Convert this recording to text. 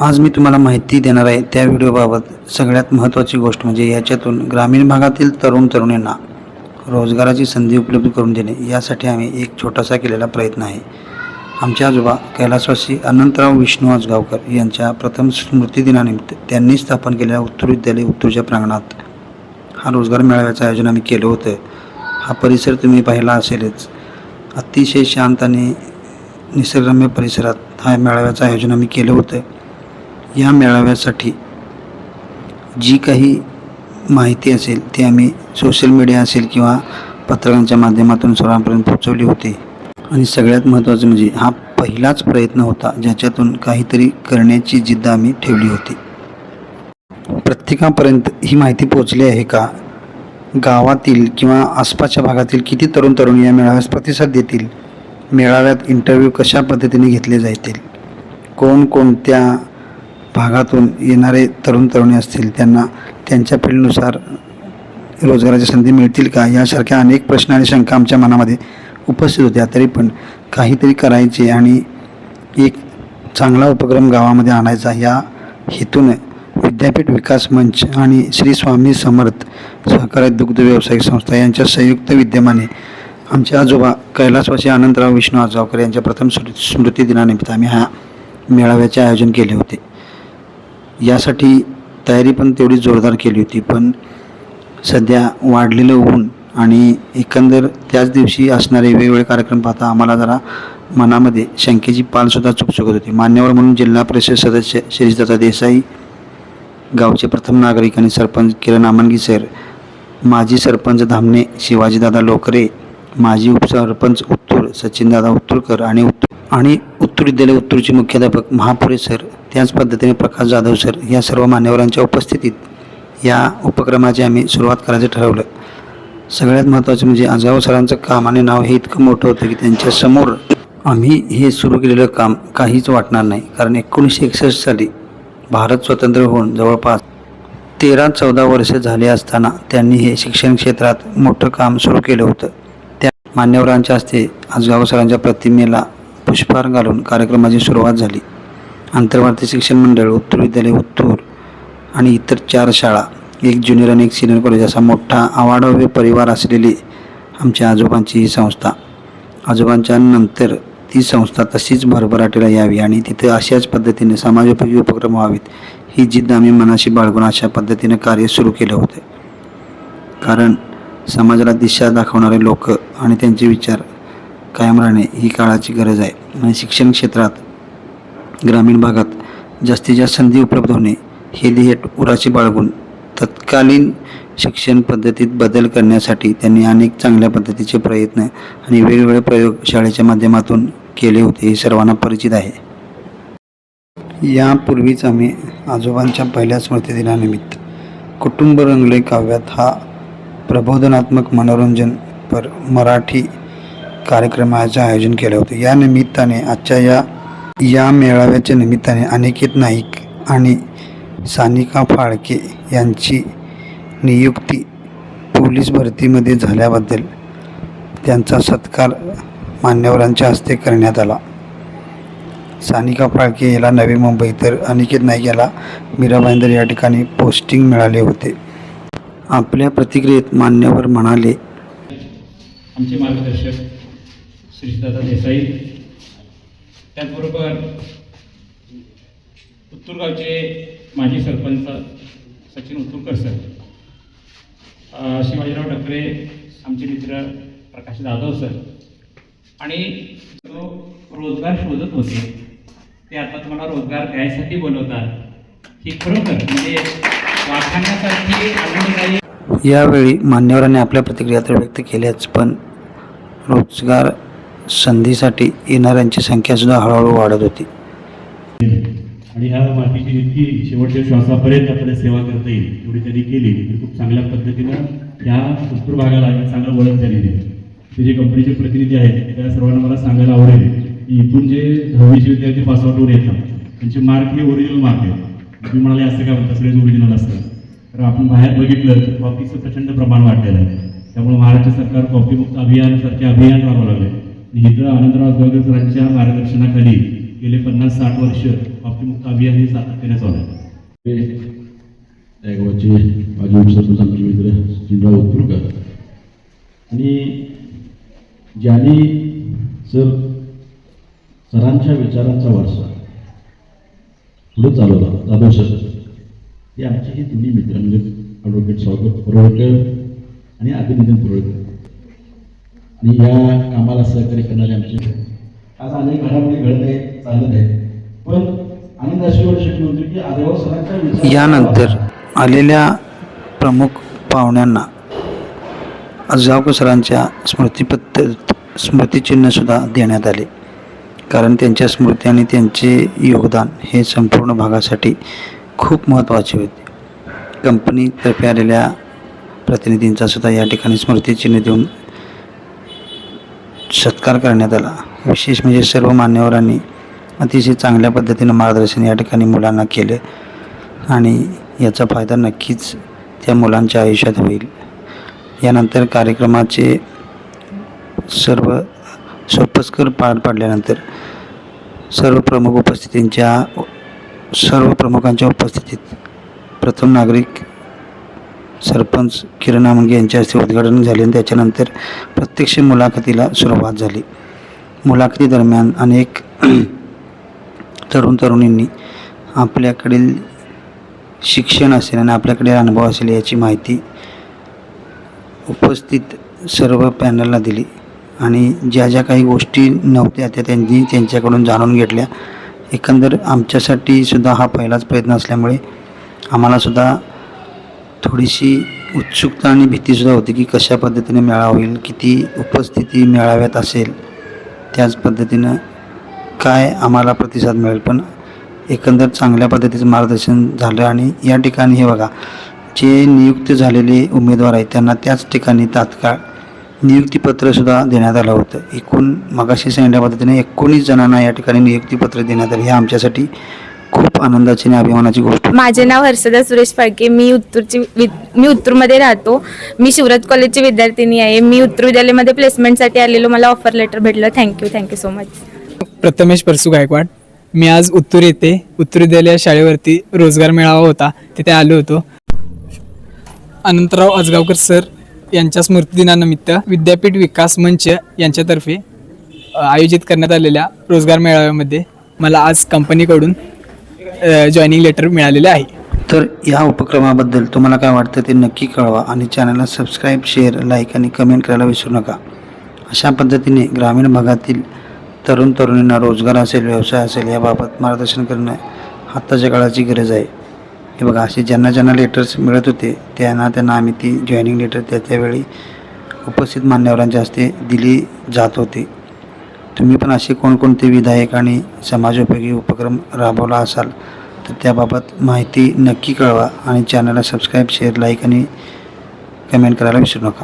आज मी तुम्हाला माहिती देणार आहे त्या व्हिडिओबाबत सगळ्यात महत्त्वाची गोष्ट म्हणजे याच्यातून ग्रामीण भागातील तरुणांना रोजगाराची संधी उपलब्ध करून देणे यासाठी आम्ही एक छोटासा केलेला प्रयत्न आहे। आमचे आजोबा कैलासवासी अनंतराव विष्णू आजगावकर यांच्या प्रथम स्मृतिदिनानिमित्त त्यांनी स्थापन केलेल्या उत्तूर विद्यालय उत्तूरच्या प्रांगणात हा रोजगार मेळाव्याचं आयोजन आम्ही केलं होतं। हा परिसर तुम्ही पाहिला असेलच, अतिशय शांत आणि निसर्गरम्य परिसरात हा मेळाव्याचं आयोजन आम्ही केलं होतं। या मेळाव्यासाठी जी काही माहिती असेल ती आम्ही सोशल मीडिया असेल किंवा पत्रकारांच्या माध्यमातून सर्वांपर्यंत पोहोचवली होती। आणि सगळ्यात महत्त्वाचं म्हणजे हा पहिलाच प्रयत्न होता ज्याच्यातून काहीतरी करण्याची जिद्द आम्ही ठेवली होती। प्रत्येकापर्यंत ही माहिती पोहोचली आहे का? गावातील किंवा आसपासच्या भागातील किती तरुण या मेळाव्यास प्रतिसाद देतील? मेळाव्यात इंटरव्ह्यू कशा पद्धतीने घेतले जातील? कोणत्या भागातून येणारे तरुणी असतील त्यांना त्यांच्या फील्डनुसार रोजगाराच्या संधी मिळतील का? यासारख्या अनेक प्रश्न आणि शंका आमच्या मनामध्ये उपस्थित होत्या। तरी पण काहीतरी करायचे आणि एक चांगला उपक्रम गावामध्ये आणायचा या हेतून विद्यापीठ विकास मंच आणि श्री स्वामी समर्थ सहकारी दुग्ध व्यावसायिक संस्था यांच्या संयुक्त विद्यमाने आमचे आजोबा कैलासवासी अनंतराव विष्णू आजगावकर यांच्या प्रथम स्मृतिदिनानिमित्त आम्ही हा मेळाव्याचे आयोजन केले होते। यासाठी तयारी पण तेवढी जोरदार केली होती, पण सध्या वाढलेलं ऊन आणि एकंदर त्याच दिवशी असणारे वेगवेगळे कार्यक्रम पाहता आम्हाला जरा मनामध्ये शंकेची पालसुद्धा चुकचुकत होती। मान्यवर म्हणून जिल्हा परिषद सदस्य श्रीदत्ता देसाई, गावचे प्रथम नागरिक आणि सरपंच किरण आमनगी सर, माजी सरपंच धामणे शिवाजीदादा लोकरे, माजी उपसरपंच उत्तूर सचिनदादा उत्तूरकर आणि उत्तूर विद्यालय उत्तूरचे मुख्याध्यापक महापुरे सर, त्याच पद्धतीने प्रकाश जाधव सर या सर्व मान्यवरांच्या उपस्थितीत या उपक्रमाची आम्ही सुरुवात करायचं ठरवलं। सगळ्यात महत्त्वाचं म्हणजे आजगाव सरांचं काम आणि नाव हे इतकं मोठं होतं की त्यांच्यासमोर आम्ही हे सुरू केलेलं काम काहीच वाटणार नाही। कारण 1961 साली भारत स्वतंत्र होऊन जवळपास 13-14 वर्ष झाले असताना त्यांनी हे शिक्षण क्षेत्रात मोठं काम सुरू केलं होतं। त्या मान्यवरांच्या हस्ते आजगाव सरांच्या प्रतिमेला पुष्पहार घालून कार्यक्रमाची सुरुवात झाली। आंतरभारतीय शिक्षण मंडळ, उत्तूर विद्यालय उत्तूर आणि इतर 4 शाळा, एक ज्युनियर आणि एक सिनियर कॉलेज असा मोठा अवाढव्य परिवार असलेली आमच्या आजोबांची ही संस्था। आजोबांच्या नंतर ती संस्था तशीच भरभराटीला यावी आणि तिथे अशाच पद्धतीने समाजोपयोगी उपक्रम व्हावेत ही जिद्द आम्ही मनाशी बाळगून अशा पद्धतीने कार्य सुरू केलं होतं। कारण समाजाला दिशा दाखवणारे लोक आणि त्यांचे विचार कायम राहणे ही काळाची गरज आहे आणि शिक्षण क्षेत्रात ग्रामीण भागात जास्तीत जास्त संधी उपलब्ध होणे हे ध्येय उराशी बाळगून तत्कालीन शिक्षण पद्धतीत बदल करण्यासाठी त्यांनी अनेक चांगल्या पद्धतीचे प्रयत्न आणि वेगवेगळे प्रयोग शाळेच्या माध्यमातून केले होते हे सर्वांना परिचित आहे। यापूर्वीच आम्ही आजोबांच्या पहिल्या स्मृतिदिनानिमित्त कुटुंब रंगले काव्यात हा प्रबोधनात्मक मनोरंजनपर मराठी कार्यक्रमाचे आयोजन केले होते। या निमित्ताने आजच्या या मेळाव्याच्या निमित्ताने अनिकेत नाईक आणि सानिका फाळके यांची नियुक्ती पोलीस भरतीमध्ये झाल्याबद्दल त्यांचा सत्कार मान्यवरांच्या हस्ते करण्यात आला। सानिका फाळके याला नवी मुंबई तर अनिकेत नाईक याला मीरा भाईंदर या ठिकाणी पोस्टिंग मिळाले होते। आपल्या प्रतिक्रियेत मान्यवर म्हणाले, आमचे मार्गदर्शक श्रीदत्ता देसाई, त्याचबरोबर उत्तूर गावचे माजी सरपंच सचिन उत्तूरकर सर, शिवाजीराव ढकरे, आमचे मित्र प्रकाश जाधव सर आणि जो रोजगार शोधत होते ते आता तुम्हाला रोजगार द्यायसाठी बोलवतात ही खरोखर म्हणजे वाखाणण्यासारखी अजून यावेळी मान्यवरांनी आपल्या प्रतिक्रिया तर व्यक्त केल्याच, पण रोजगार संधीसाठी येणाऱ्यांची संख्यासुद्धा हळूहळू वाढत होती। आणि ह्या मातीची जितकी शेवटच्या श्वासापर्यंत आपल्याला सेवा करता येईल एवढी त्यांनी केली तर खूप चांगल्या पद्धतीनं ह्या उत्तूर भागाला चांगलं वळण झालेली आहे। ते जे कंपनीचे प्रतिनिधी आहेत त्या सर्वांना मला सांगायला आवडेल की इथून जे 10वीचे विद्यार्थी पासआउट होऊन येतात त्यांचे मार्क हे ओरिजिनल मार्क आहेत। तुम्ही म्हणाले असं काय म्हणतात सगळेच ओरिजिनल असतात, तर आपण बाहेर बघितलं तर कॉपीचं प्रचंड प्रमाण वाढलेलं आहे। त्यामुळे महाराष्ट्र सरकार कॉपीमुक्त अभियान सारखे अभियान राबवलं लागले। इथं आनंदराव आजगावकर सरांच्या मार्गदर्शनाखाली गेले 50-60 वर्ष प्राप्तिमुक्त अभियान हे सातत्याने चालू आहे. त्या गावाचे माजी उपसरपंच आमचे मित्र सचिनराव उत्तुरकर आणि ज्यांनी सरांच्या विचारांचा वारसा पुढे चालवला जाधव सर, हे आमचे हे दोन्ही मित्र म्हणजे ॲडव्होकेट स्वागत परोळकर आणि अभिनंदन परोळकर आणि या कामाला सहकार्य करणारे आमचे आज अनेक घडामोडी घडत आहेत, चालत आहेत, पण आनंद अशी वाटू शकली होती की आजोबा सरांच्या विचार यानंतर आलेल्या प्रमुख पाहुण्यांना अजगावकर सरांच्या स्मृतिचिन्हसुद्धा देण्यात आले, कारण त्यांच्या स्मृती आणि त्यांचे योगदान हे संपूर्ण भागासाठी खूप महत्त्वाचे होते. कंपनीतर्फे आलेल्या प्रतिनिधींचा सुद्धा या ठिकाणी स्मृतिचिन्ह देऊन सत्कार करण्यात आला. विशेष म्हणजे सर्व मान्यवरांनी अतिशय चांगल्या पद्धतीनं मार्गदर्शन या ठिकाणी मुलांना केले आणि याचा फायदा नक्कीच त्या मुलांच्या आयुष्यात होईल. यानंतर कार्यक्रमाचे सर्व सोपस्कर पार पाडल्यानंतर सर्व प्रमुखांच्या उपस्थितीत प्रथम नागरिक सरपंच किरण आमगे यांच्या हस्ते उद्घाटन झाले आणि त्याच्यानंतर प्रत्यक्ष मुलाखतीला सुरुवात झाली. मुलाखती दरम्यान अनेक तरुणींनी आपल्याकडील शिक्षण असेल आणि आपल्याकडे अनुभव असेल याची माहिती उपस्थित सर्व पॅनलला दिली आणि ज्या ज्या काही गोष्टी नव्हत्या त्या त्यांनी त्यांच्याकडून जाणून घेतल्या. एकंदर आमच्यासाठी सुद्धा हा पहिलाच प्रयत्न असल्यामुळे आम्हालासुद्धा थोडीशी उत्सुकता आणि भीतीसुद्धा होती की कशा पद्धतीने मेळावा होईल, किती उपस्थिती मेळाव्यात असेल, त्याच पद्धतीनं काय आम्हाला प्रतिसाद मिळेल. पण एकंदर चांगल्या पद्धतीचं मार्गदर्शन झालं आणि या ठिकाणी हे बघा, जे नियुक्त झालेले उमेदवार आहेत त्यांना त्याच ठिकाणी तात्काळ नियुक्तीपत्रसुद्धा देण्यात आलं होतं. एकूण मगाशी सांगितल्या पद्धतीने 19 जणांना या ठिकाणी नियुक्तीपत्र देण्यात आले. हे आमच्यासाठी खूप आनंदाची आणि अभिमानाची गोष्ट. माझे नाव हर्षदा सुरेश फाळके. मी उत्तूरमध्ये राहतो. मी शिवराज कॉलेजची विद्यार्थिनी आहे. मी उत्तूर विद्यालयामध्ये प्लेसमेंटसाठी आलेलो. मला ऑफर लेटर भेटलं. Thank you so much. Prathamesh Parsu Gaikwad. मी आज उत्तूर येथे उत्तूर विद्यालय शाळेवरती रोजगार मेळावा होता, तिथे आलो होतो. अनंतराव अजगावकर सर यांच्या स्मृतिदिनानिमित्त विद्यापीठ विकास मंच यांच्यातर्फे आयोजित करण्यात आलेल्या रोजगार मेळाव्यामध्ये मला आज कंपनीकडून जॉईनिंग लेटर मिळालेले आहे. तर या उपक्रमाबद्दल तुम्हाला काय वाटतं ते नक्की कळवा आणि चॅनलला सबस्क्राईब, शेअर, लाईक आणि कमेंट करायला विसरू नका. अशा पद्धतीने ग्रामीण भागातील तरुणींना रोजगार असेल, व्यवसाय असेल याबाबत मार्गदर्शन करणं आत्ताच्या काळाची गरज आहे. हे बघा, असे ज्यांना लेटर्स मिळत होते त्यांना आम्ही ती जॉईनिंग लेटर त्यावेळी उपस्थित मान्यवरांच्या हस्ते दिली जात होती. तुम्ही पण असे कोणकोणते विधायक आणि समाजोपयोगी उपक्रम राबवला असाल तर त्याबाबत माहिती नक्की कळवा आणि चॅनलला सबस्क्राईब, शेअर, लाईक आणि कमेंट करायला विसरू नका.